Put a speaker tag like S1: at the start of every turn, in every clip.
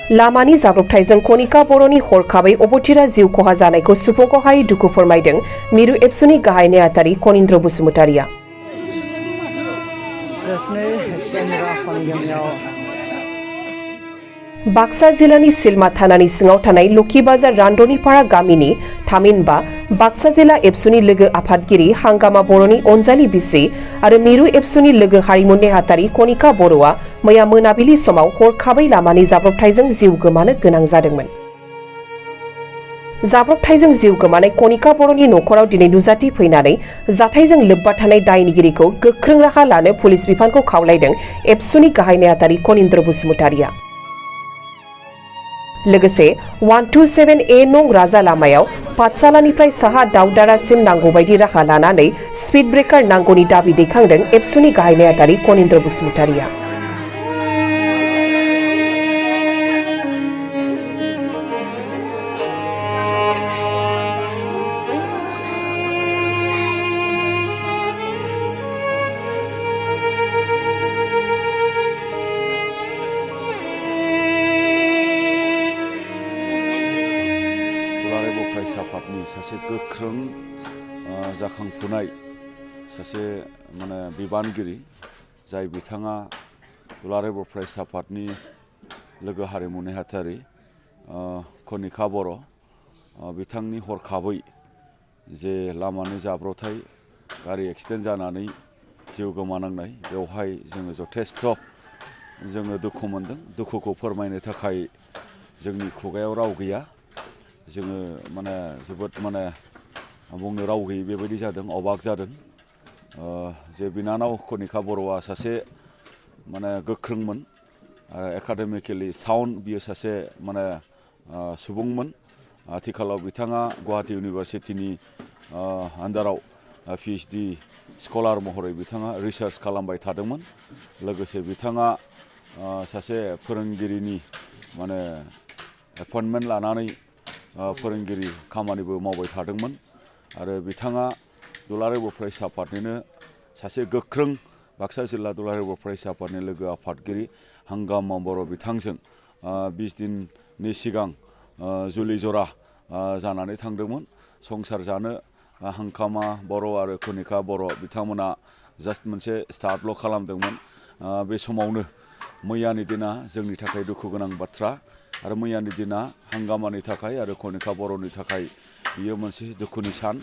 S1: लामानि जाब्रबथायजों कनिका बर'नि हरखाबै अबथिरा जिउ खहा जानायखौ सुबुंखौहाय दुखु फोरमायदों मिरु एबसुनि गाहाय नेहाथारि कनिन्द्र बसुमतारिया। बाक्सा जिल्लानि सिलमा थानानि सिङाव थानाय लखि बाजार रान्दनिपारा गामिनि थामिनबा बाक्सा जिल्ला एबसुनि लोगो आफादगिरि हांगामा बर'नि अनजालि बिसि आरो मिरु एबसुनि लोगो हारिमु नेहाथारि कनिका बर'आ मैया मोनाबिलि समाव हरखाबै लामानि जाब्रबथायजों जिउ गोमानो गोनां जादोंमोन। जाब्रबथायजों जिउ गोमानाय कनिका बर'नि नखराव दिनै नुजाथि फैनानै जाथायजों लोब्बा थानाय दायनिगिरिखौ गोख्रों राहा लानो पुलिस बिफानखौ खावलायदों एबसुनि गाहाय नेहाथारि कनिन्द्र बसुमतारिया। लोगोसे 127A नं राजा लामायाव पाठशालानिफ्राय साहा दावदारासिम नांगौबायदि राहा लानानै स्पीड ब्रेकार नांगौनि दाबि दैखांदों एबसुनि गाहाय नेहाथारि कनिन्द्र बसुमतारिया।
S2: आफादनि सासे गोख्रों जाखांफुनाय सासे माने बिबानगिरि जाय बिथाङा दुलाराय बर' फरायसा आफादनि लोगो हारिमु नेहाथारि कनिका बर' बिथांनि हरखाबै जे लामानि जाब्रबथाय गारि एक्सिडेन्ट जानानै जिउ गोमानांनाय बेवहाय जोङो जथेस्थ' जोङो दुखु मोनदों। दुखुखौ फोरमायनो थाखाय जोंनि खुगायाव राव गैया। जोङो माने जोबोद माने बुंनो राव गैयै बेबायदि जादों, अबाक जादों। जे बिनानाव कनिका बर'आ सासे माने गोख्रोंमोन, एकाडेमिकेलि साउन्ड, बियो सासे माने सुबुंमोन। आथिखालाव बिथाङा गुवाहाटी इउनिभारसिटिनि आन्डाराव PhD स्कलार महरै बिथाङा रिसार्च खालामबाय थादोंमोन। लोगोसे बिथाङा सासे फोरोंगिरिनि माने एपइन्टमेन्ट लानानै फोरोंगिरि खामानिबो मावबाय थादोंमोन आरो बिथाङा दुलाराय बर' फरायसा आफादनिनो सासे गोख्रों बाक्सा जिल्ला दुलाराय बर' फरायसा आफादनि लोगो आफादगिरि हांगामा बर' बिथांजों 20 दिननि सिगां जुलि जरा जानानै थांदोंमोन। संसार जानो हांगामा बर' आरो कनिका बर' बिथांमोना जास्ट मोनसे स्टार्टल' खालामदोंमोन। बे समावनो मैयानि दिना जोंनि थाखाय दुखु गोनां बाथ्रा आरो मैयानि दिना हांगामानि थाखाय आरो कनिका बर'नि थाखाय बियो मोनसे दुखुनि सान।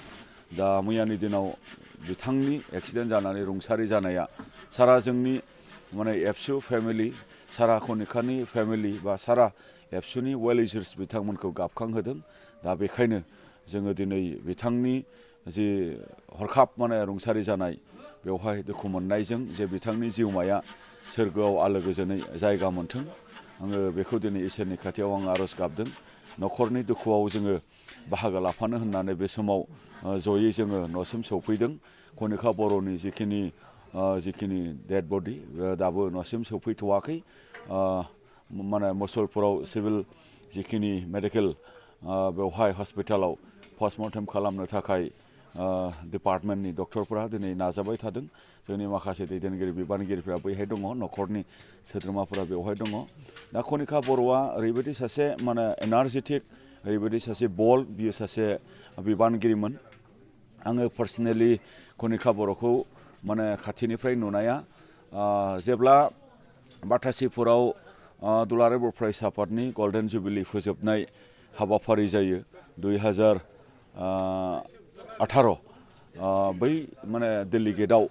S2: दा मैयानि दिनाव बिथांनि एक्सिडेन्ट जानानै रुंसारि जानाया सारा जोंनि माने एबसु फेमिलि, सारा कनिकानि फेमिलि बा सारा एबसुनि वेल विशार्स बिथांमोनखौ गाबखांहोदों। दा बेखायनो जोङो दिनै बिथांनि जि हरखाब माने रुंसारि जानाय बेवहाय दुखु मोननायजों जे बिथांनि जिउमाया सोरगोआव आलो गोजोनै जायगा मोनथों, आङो बेखौ दिनै इसोरनि खाथियाव आं आर'ज गाबदों। न'खरनि दुखुआव जोङो बाहागो लाफानो होननानै बे समाव जयै जोङो न'सिम सौफैदों। कनिका बर'नि जिखिनि डेड बडि दाबो न'सिम सौफैथ'वाखै। माने मुसलपुराव सिभिल जिखिनि मेडिकेल बेवहाय हस्पिटालाव पस्टमर्टेम खालामनो थाखाय डिपार्टमेन्टनि डक्टरफोरा दिनै नाजाबाय थादों। जोंनि माखासे दैदेनगिरि बिबानगिरिफ्रा बैहाय दङ, न'खरनि सोद्रोमाफोरा बेवहाय दङ। दा कनिका बर'आ ओरैबायदि सासे माने एनार्जेटिक, ओरैबायदि सासे बल्ड, बियो सासे बिबानगिरिमोन। आङो पार्सनेलि कनिका बर'खौ माने खाथिनिफ्राय नुनाया जेब्ला बाटासिपुराव दुलाराय बर' फरायसा आफादनि गल्डेन जुबिलि फोजोबनाय हाबाफारि जायो 2018, बै माने डेलिगेटआव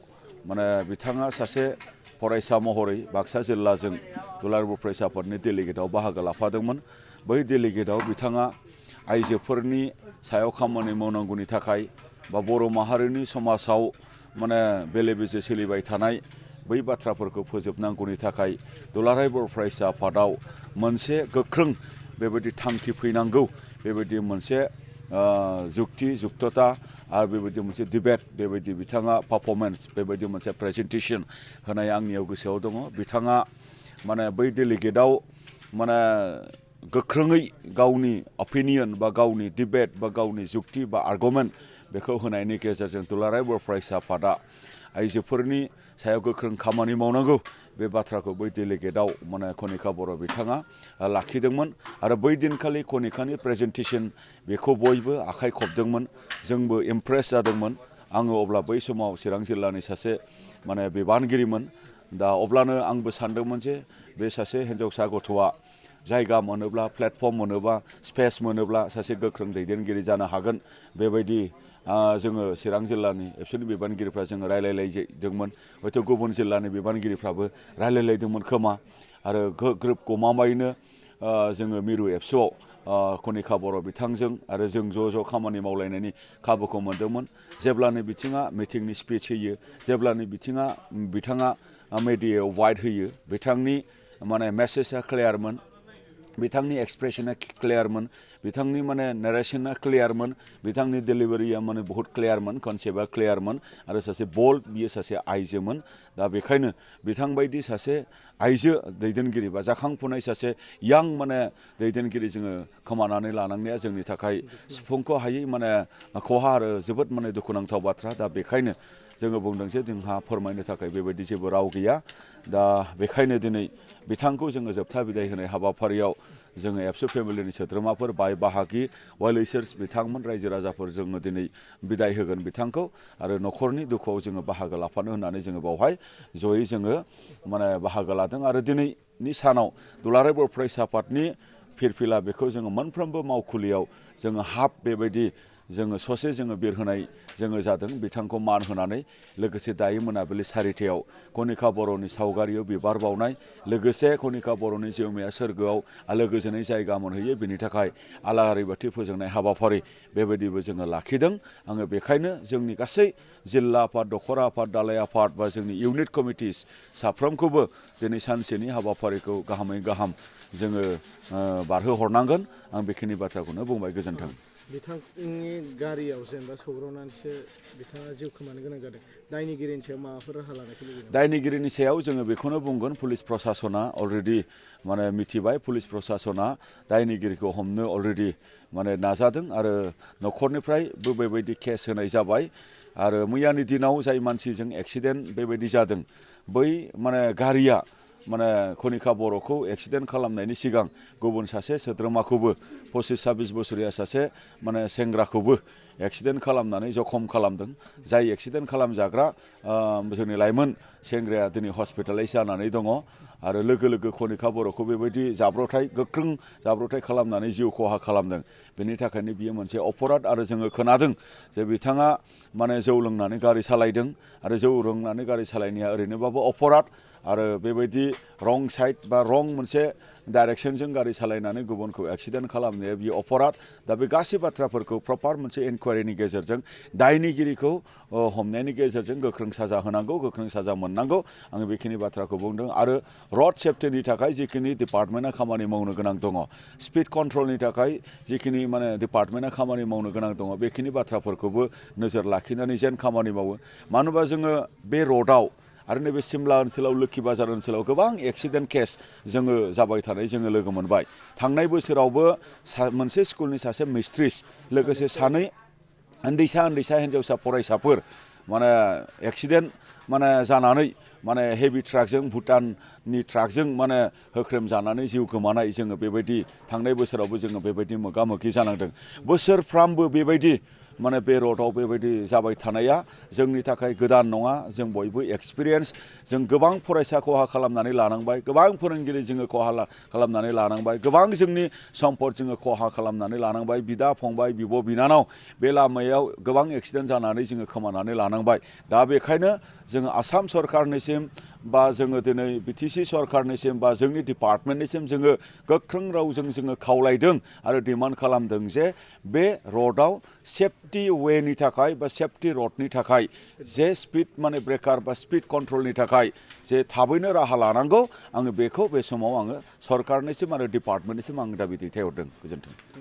S2: माने बिथाङा सासे फरायसा महरै बाक्सा जिल्लाजों दुलाराय बर' फरायसा आफादनि डेलिगेटआव बाहागो लाफादोंमोन। बै डेलिगेटआव बिथाङा आइजोफोरनि सायाव खामानि मावनांगौनि थाखाय बा बर' माहारिनि समाजाव माने बेले बेजे सोलिबाय थानाय बै बाथ्राफोरखौ फोजोबनांगौनि थाखाय दुलाराय बर' फरायसा आफादाव मोनसे गोख्रों बेबायदि थांखि फैनांगौ, बेबायदि मोनसे जुक्तता आरो बेबायदि मोनसे डिबेट, बेबायदि बिथाङा पारफरमेन्स, बेबायदि मोनसे प्रेजेन्टेसन होनाय आंनियाव गोसोआव दङ। बिथाङा माने बै डेलिगेटआव माने गोख्रोङै गावनि अपिनियन बा गावनि डिबेट बा गावनि जुक्ति बा आर्गुमेन्ट बेखौ होनायनि गेजेरजों दुलाराय बर' फरायसा आफादा आइजोफोरनि सायाव गोख्रों खामानि मावनांगौ, बे बाथ्राखौ बै डेलिगेटआव माने कनिका बर' बिथाङा लाखिदोंमोन आरो बै दिनखालि कनिकानि प्रेजेन्टेसन बेखौ बयबो आखाइ खबदोंमोन जोंबो इमप्रेस जादोंमोन आङो अब्ला बै समाव चिरां जिल्लानि सासे माने बिबानगिरिमोन दा अब्लानो आंबो सानदोंमोन जे बे सासे हिन्जावसा गथ'आ जायगा मोनोब्ला प्लेटफर्म मोनोब्ला स्पेस मोनोब्ला सासे गोख्रों दैदेनगिरि जानो हागोन बेबायदि जोङो चिरां जिल्लानि एबसुनि बिबानगिरिफ्रा जोङो रायलायलायदोंमोन हयथ' गुबुन जिल्लानि बिबानगिरिफ्राबो रायलायलायदोंमोन खोमा आरो ग्रोब गमामायैनो जोङो मिरु एबसुआव कनिका बर' बिथांजों आरो जों ज' खामानि मावलायनायनि खाबुखौ मोन्दोंमोन जेब्लानो बिथिङा मिटिंनि स्पिच होयो जेब्लानो बिथाङा मेडियायाव वाइड होयो बिथांनि माने मेसेजआ क्लियारमोन बिथांनि एक्सप्रेसना क्लियारमोन बिथांनि माने नारेशना क्लियारमोन बिथांनि डेलिभारिया माने बहुत क्लियारमोन कनसेप्टआ क्लियारमोन आरो सासे बोल्ड बियो सासे आइजोमोन दा बेखायनो बिथांबायदि सासे आइजो दैदेनगिरि बा जाखांफुनाय सासे यां माने दैदेनगिरि जोङो खोमानानै लानांनाया जोंनि थाखाय सुफुंख' हायै माने खहा आरो जोबोद माने दुखुनांथाव बाथ्रा दा बेखायनो जोङो बुंदों जे जोंहा फोरमायनो थाखाय बेबायदि जेबो राव गैया दा बेखायनो दिनै बिथांखौ जोङो जोबथा बिदाय होनाय हाबाफारियाव जोङो एबसु फेमिलिनि सोद्रोमाफोर बाय बाहागि वेल विशार्स बिथांमोन रायजो राजाफोर जोङो दिनै बिदाय होगोन बिथांखौ आरो न'खरनि दुखुआव जोङो बाहागो लाफानो होननानै जोङो बावहाय जयै जोङो माने बाहागो लादों आरो दिनैनि सानाव दुलाराय बर' फरायसा आफादनि फिरफिला बेखौ जोङो मोनफ्रोमबो मावखुलियाव जोङो हाफ बेबायदि जोङो ससे जोङो बिरहोनाय जोङो जादों बिथांखौ मान होनानै लोगोसे दायो मोनाबिलि 4टायाव कनिका बर'नि सावगारियाव बिबार बावनाय लोगोसे कनिका बर'नि जिउमाया सोरगोआव आलो गोजोनै जायगा मोनहैयो बिनि थाखाय आलारि बाथि फोजोंनाय हाबाफारि बेबायदिबो जोङो लाखिदों आङो बेखायनो जोंनि गासै जिल्ला आफाद दखरा आफाद दालाय आफाद बा जोंनि इउनिट कमिटिस साफ्रोमखौबो दिनै सानसेनि हाबाफारिखौ गाहामै गाहाम जोङो बारहोहरनांगोन आं बेखिनि बाथ्राखौनो बुंबाय गोजोन्थों
S3: बिथांनि गारियाव जेनेबा सौग्रावनानैसो बिथाङा जिउ खोमानो गोनां जादों दायनिगिरिनि सायाव माबाफोर राहा लानायखौ लुबैदों
S2: दायनिगिरिनि सायाव जोङो बेखौनो बुंगोन पुलिस प्रसासना अलरेडि माने मिथिबाय पुलिस प्रसासना दायनिगिरिखौ हमनो अलरेडि माने नाजादों आरो न'खरनिफ्रायबो बेबायदि केस होनाय जाबाय आरो मैयानि दिनाव जाय मानसिजों एक्सिडेन्ट बेबायदि जादों बै माने गारिया माने कनिका बर'खौ एक्सिडेन्ट खालामनायनि सिगां गुबुन सासे सोद्रोमाखौबो 25-26 बोसोरिया सासे माने सेंग्राखौबो एक्सिडेन्ट खालामनानै जखम खालामदों जाय एक्सिडेन्ट खालामजाग्रा जोंनि लाइमोन सेंग्राया दिनै हस्पिटालाइज जानानै दङ आरो लोगो लोगो कनिका बर'खौ बेबायदि गोख्रों जाब्रबथाय खालामनानै जिउ खहा खालामदों बेनि थाखायनो बियो मोनसे अपराध आरो जोङो खोनादों जे बिथाङा माने जौ लोंनानै गारि सालायदों आरो जौ लोंनानै गारि सालायनाया ओरैनोबाबो अपराध आरो बेबायदि रं साइड बा रं मोनसे डाइरेक्सनजों गारि सालायनानै गुबुनखौ एक्सिडेन्ट खालामनाया बियो अपराध दा बे गासै बाथ्राफोरखौ प्रपार मोनसे इनकुवारिनि गेजेरजों दायनिगिरिखौ हमनायनि गेजेरजों गोख्रों साजा होनांगौ गोख्रों साजा मोननांगौ आङो बेखिनि बाथ्राखौ बुंदों आरो रड सेफ्टिनि थाखाय जिखिनि डिपार्टमेन्टआ खामानि मावनो गोनां दङ स्पिड कन्ट्रलनि थाखाय जिखिनि माने डिपार्टमेन्टआ खामानि मावनो गोनां दङ बेखिनि बाथ्राफोरखौबो नोजोर लाखिनानै जेन खामानि मावो मानो होनबा जोङो बे रडआव आरो नैबे सिमला ओनसोलाव लोखि बाजार ओनसोलाव गोबां एक्सिडेन्ट केस जोङो जाबाय थानाय जोङो लोगो मोनबाय थांनाय बोसोरावबो मोनसे स्कुलनि सासे मिस्ट्रिस लोगोसे सानै उन्दैसा हिन्जावसा फरायसाफोर माने एक्सिडेन्ट माने जानानै माने हेभि ट्राकजों भुटाननि ट्राकजों माने होख्रेम जानानै जिउ गोमानाय जोङो बेबायदि थांनाय बोसोरावबो जोङो बेबायदि मोगा मोगि जानांदों बोसोरफ्रामबो बेबायदि माने बे रडआव बेबायदि जाबाय थानाया जोंनि थाखाय गोदान नङा जों बयबो एक्सपिरियेन्स जों गोबां फरायसा खहा खालामनानै लानांबाय गोबां फोरोंगिरि जोङो खहा खालामनानै लानांबाय गोबां जोंनि सम्पद जोङो खहा खालामनानै लानांबाय बिदा फंबाय बिब' बिनानाव बे लामायाव गोबां एक्सिडेन्ट जानानै जोङो खोमानानै लानांबाय दा बेखायनो जोङो आसाम सरकारनिसिम बा जोङो दिनै बिटिसि सरकारनिसिम बा जोंनि डिपार्टमेन्टनिसिम जोङो गोख्रों रावजों जोङो खावलायदों आरो डिमान्ड खालामदों जे बे रडआव सेफटि वेनि थाखाय बा सेफटि रडनि थाखाय जे स्पिड माने ब्रेकार बा स्पिड कन्ट्रलनि थाखाय जे थाबैनो राहा लानांगौ आङो बेखौ बे समाव आङो सरकारनिसिम आरो डिपार्टमेन्टनिसिम आं दाबि दैथायहरदों गोजोन्थों